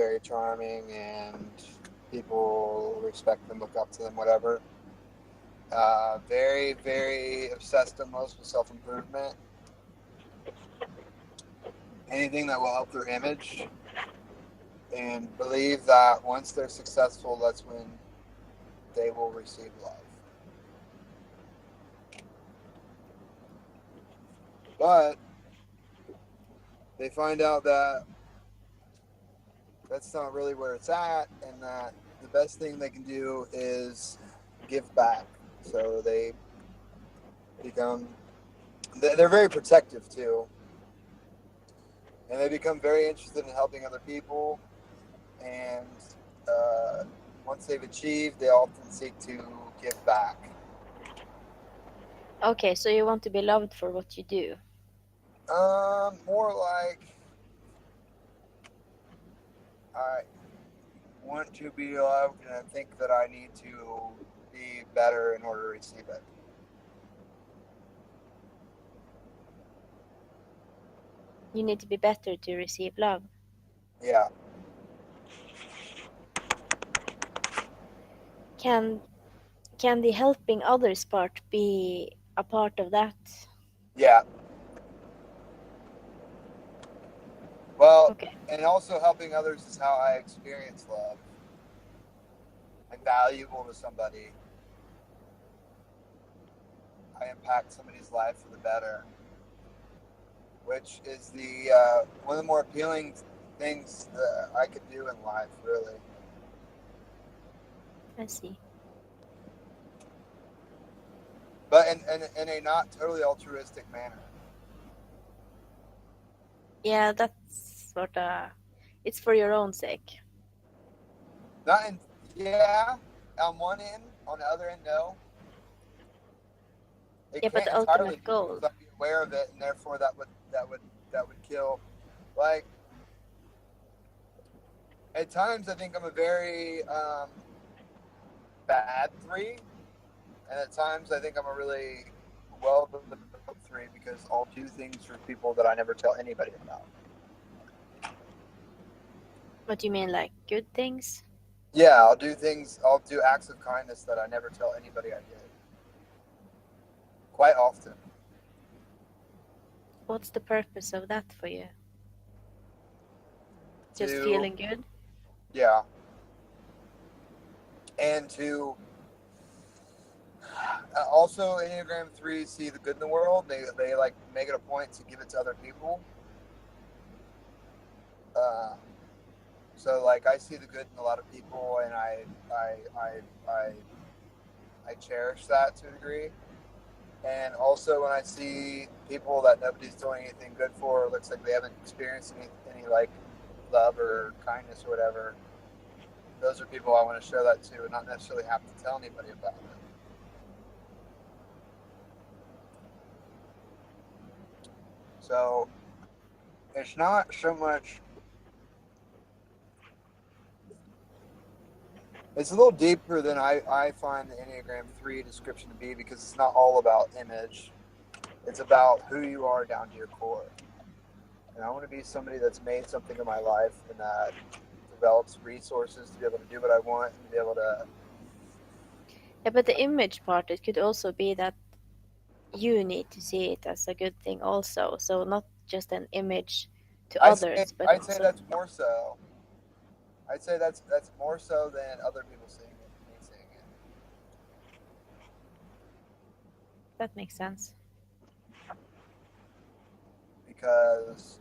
very charming and people respect them, look up to them, whatever. Very, very obsessed almost with self improvement. Anything that will help their image, and believe that once they're successful, that's when they will receive love. But they find out that that's not really where it's at, and that the best thing they can do is give back. So they become, they're very protective too, and they become very interested in helping other people. And uh, once they've achieved, they often seek to give back. Okay, so you want to be loved for what you do. More like I want to be loved, and I think that I need to be better in order to receive it. You need to be better to receive love. Yeah, Can the helping others part be a part of that? yeah. Well, Okay. and also helping others is how I experience love. I'm valuable to somebody. I impact somebody's life for the better, which is the one of the more appealing things that I could do in life, really. I see. But in a not totally altruistic manner. Yeah, that's sort of, it's for your own sake. Not in, yeah, on one end, on the other end, no. It Yeah, but can't the entirely ultimate be goal. because I'd be aware of it, and therefore that would kill. Like at times, I think I'm a very bad three, and at times I think I'm a really well developed three because I'll do things for people that I never tell anybody about. What do you mean, like good things? Yeah, I'll do things. I'll do acts of kindness that I never tell anybody I did. Quite often. What's the purpose of that for you? Just To feeling good? yeah, and to also Enneagram threes see the good in the world. They like make it a point to give it to other people. Uh, so like I see the good in a lot of people, and I I cherish that to a degree. And also when I see people that nobody's doing anything good for, it looks like they haven't experienced any like love or kindness or whatever. Those are people I want to show that to, and not necessarily have to tell anybody about it. So it's not so much. It's a little deeper than I find the Enneagram 3 description to be because it's not all about image. It's about who you are down to your core. And I want to be somebody that's made something in my life and that develops resources to be able to do what I want and to be able to. Yeah, but the image part, it could also be that you need to see it as a good thing also. So not just an image to I say others, but I'd say also that's more so. I'd say that's more so than other people seeing it, me seeing it. that makes sense. Because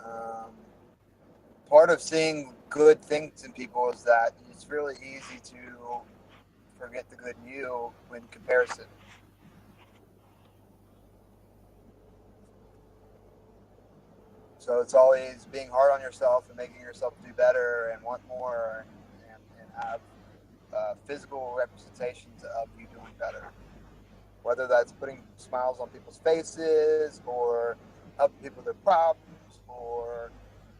um, part of seeing good things in people is that it's really easy to forget the good in you when comparison. So it's always being hard on yourself and making yourself do better and want more and have physical representations of you doing better. Whether that's putting smiles on people's faces or helping people with their problems or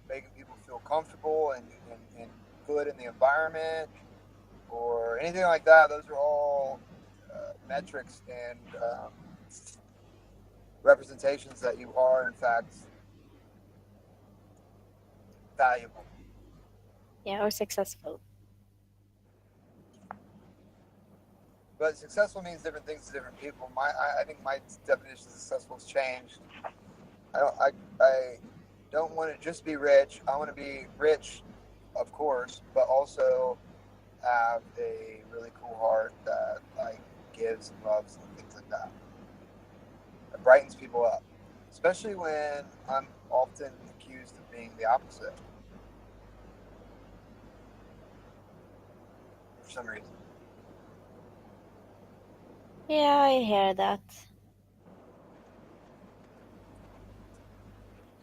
making people feel comfortable and good in the environment or anything like that. Those are all metrics and representations that you are, in fact, valuable. Yeah, or successful. But successful means different things to different people. I think my definition of successful has changed. I don't want to just be rich. I want to be rich, of course, but also have a really cool heart that like gives and loves and things like that. It brightens people up, especially when I'm often accused of being the opposite for some reason. Yeah, I hear that.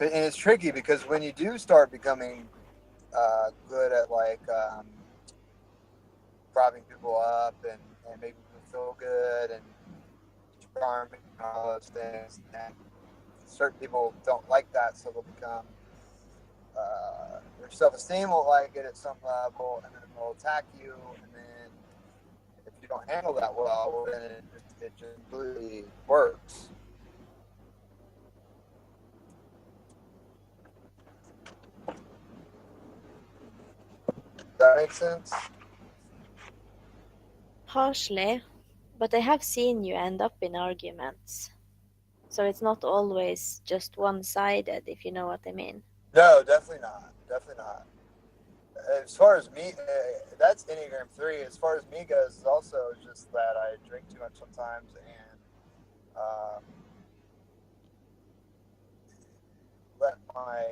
And it's tricky because when you do start becoming good at like propping people up and making people feel good and charming and all those things, and certain people don't like that, so they'll become their self-esteem won't like it at some level, and then they'll attack you, and then if you don't handle that well, then it just completely works. Does that make sense? Partially, but I have seen you end up in arguments. So it's not always just one-sided, if you know what I mean. No, definitely not. Definitely not. As far as me, that's Enneagram 3. As far as me goes, it's also just that I drink too much sometimes and let my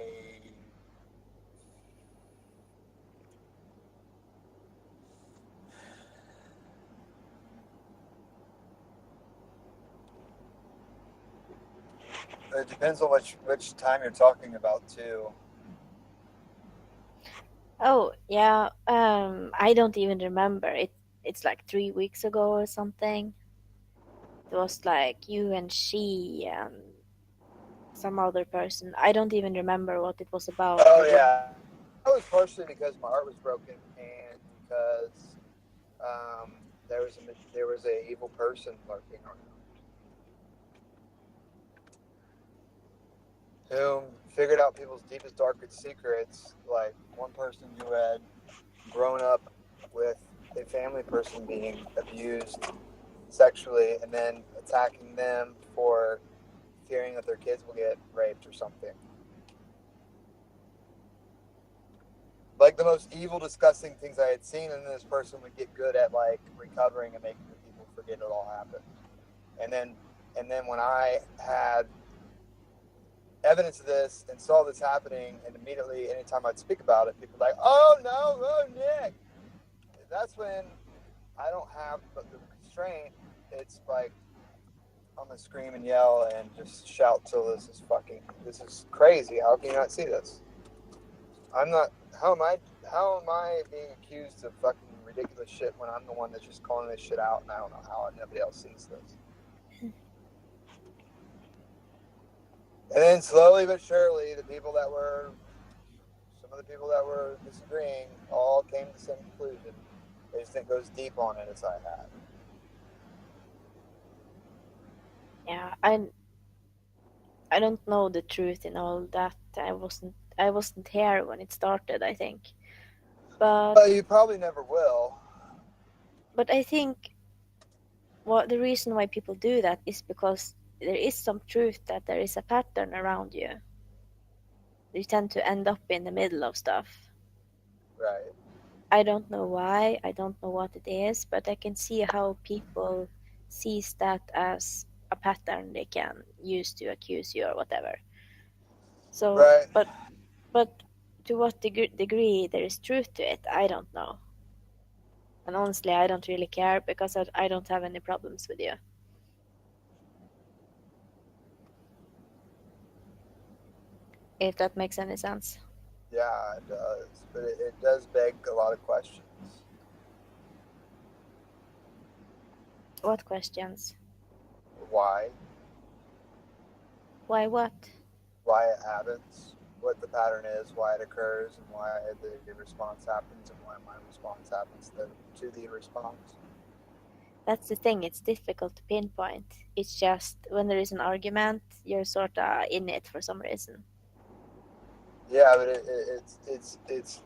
it depends on which time you're talking about too. Oh, yeah, I don't even remember. It's like 3 weeks ago or something. It was like you and she and some other person. I don't even remember what it was about. Oh yeah, that was partially because my heart was broken and because there was a evil person lurking around who figured out people's deepest, darkest secrets. Like one person who had grown up with a family person being abused sexually and then attacking them for fearing that their kids will get raped or something. Like the most evil, disgusting things I had seen, and this person would get good at like recovering and making the people forget it all happened. And then when I had evidence of this and saw this happening, and immediately anytime I'd speak about it, people were like, "Oh no, oh Nick." That's when I don't have the constraint. It's like I'm gonna scream and yell and just shout till this is crazy. How can you not see this? I'm not. How am I being accused of fucking ridiculous shit when I'm the one that's just calling this shit out, and I don't know how nobody else sees this. And then slowly but surely, some of the people that were disagreeing all came to the same conclusion. They just didn't go as deep on it as I had. Yeah, I don't know the truth in all that. I wasn't here when it started, I think. But You probably never will. I think the reason why people do that is because there is some truth that there is a pattern around you. You tend to end up in the middle of stuff. Right. I don't know why, I don't know what it is, but I can see how people sees that as a pattern they can use to accuse you or whatever. So, Right. but to what degree there is truth to it, I don't know. And honestly, I don't really care because I don't have any problems with you. If that makes any sense. Yeah, it does. But it does beg a lot of questions. What questions? Why? Why what? Why it happens, what the pattern is, why it occurs, and why the response happens, and why my response happens to the response. That's the thing, it's difficult to pinpoint. It's just when there is an argument, you're sort of in it for some reason. Yeah, but it's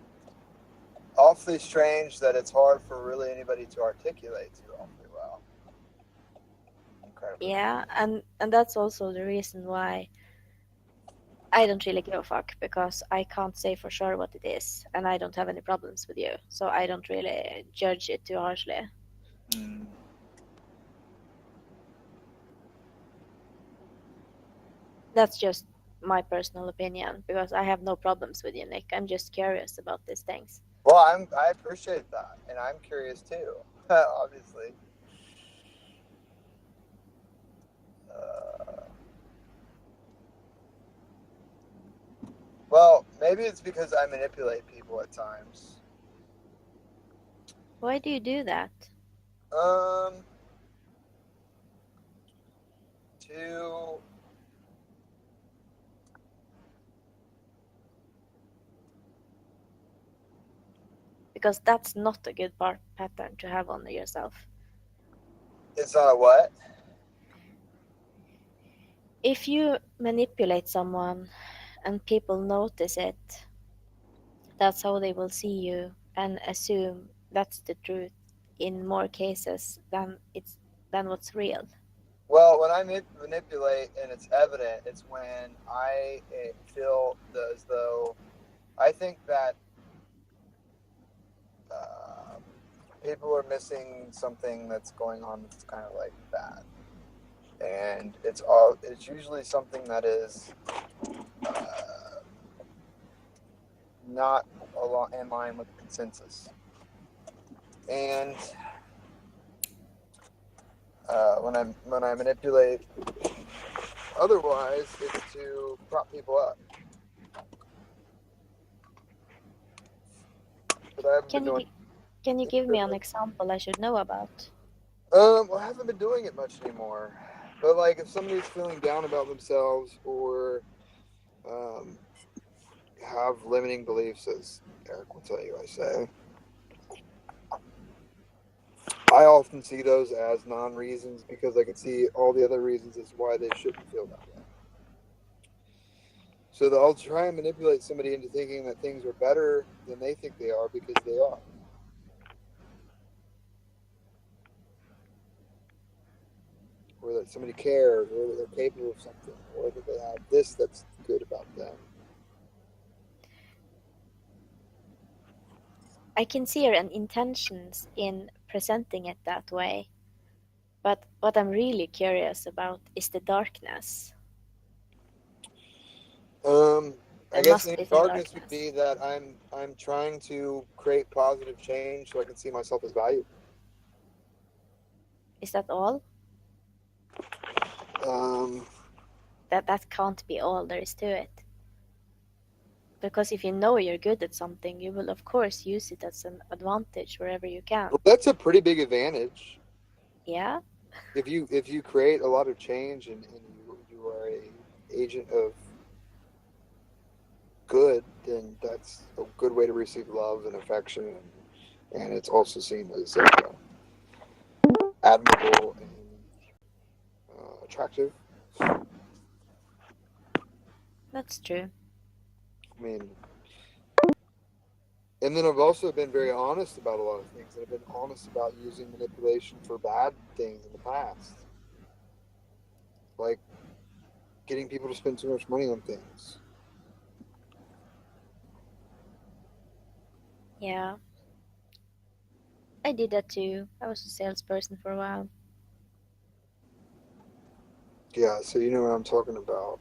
awfully strange that it's hard for really anybody to articulate too awfully well. Incredibly. Yeah, and that's also the reason why I don't really give a fuck, because I can't say for sure what it is, and I don't have any problems with you, so I don't really judge it too harshly. Mm. That's just my personal opinion, because I have no problems with you, Nick. I'm just curious about these things. Well, I appreciate that, and I'm curious too. Obviously. Uh, well, maybe it's because I manipulate people at times. Why do you do that? Um, to Because that's not a good pattern to have on yourself. it's not a what? If you manipulate someone and people notice it, that's how they will see you and assume that's the truth in more cases than what's real. Well, when I manipulate and it's evident, it's when I feel as though I think that people are missing something that's going on that's kind of like bad, and it's usually something that is not in line with consensus. And when I manipulate otherwise, it's to prop people up. But I haven't been doing. Can you give me an example I should know about? Well, I haven't been doing it much anymore. But like, if somebody's feeling down about themselves or have limiting beliefs, as Eric will tell you, I often see those as non-reasons because I can see all the other reasons as why they shouldn't feel that way. So I'll try and manipulate somebody into thinking that things are better than they think they are because they are. Or that somebody cares, or that they're capable of something, or that they have this that's good about them. I can see your intentions in presenting it that way, but what I'm really curious about is the darkness. I There guess must the be some darkness would darkness. be that I'm trying to create positive change so I can see myself as valuable. Is that all? Um, That can't be all there is to it. Because if you know you're good at something, you will of course use it as an advantage wherever you can. well, that's a pretty big advantage. Yeah? If you create a lot of change and you are a agent of good, then that's a good way to receive love and affection, and it's also seen as admirable and attractive. That's true. I mean, and then I've also been very honest about a lot of things. I've been honest about using manipulation for bad things in the past, like getting people to spend too much money on things. Yeah. I did that too. I was a salesperson for a while. Yeah, so you know what I'm talking about.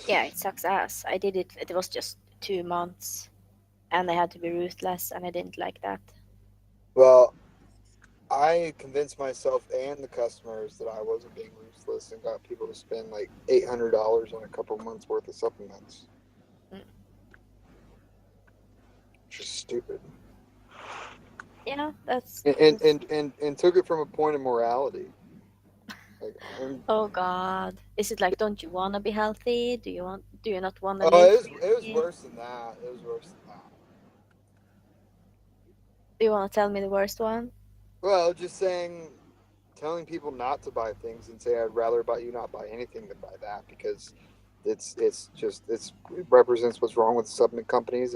Yeah, it sucks ass. I did it, it was just 2 months, and I had to be ruthless, and I didn't like that. Well, I convinced myself and the customers that I wasn't being ruthless and got people to spend like $800 on a couple months worth of supplements. Mm. Which is stupid. Yeah, that's. And took it from a point of morality. Like, Oh God. Is it like, don't you want to be healthy? Do you not want to oh, live it was free? worse than that. It was worse than that. Do you want to tell me the worst one? Well, just telling people not to buy things and say I'd rather buy you not buy anything than buy that because It represents what's wrong with supplement companies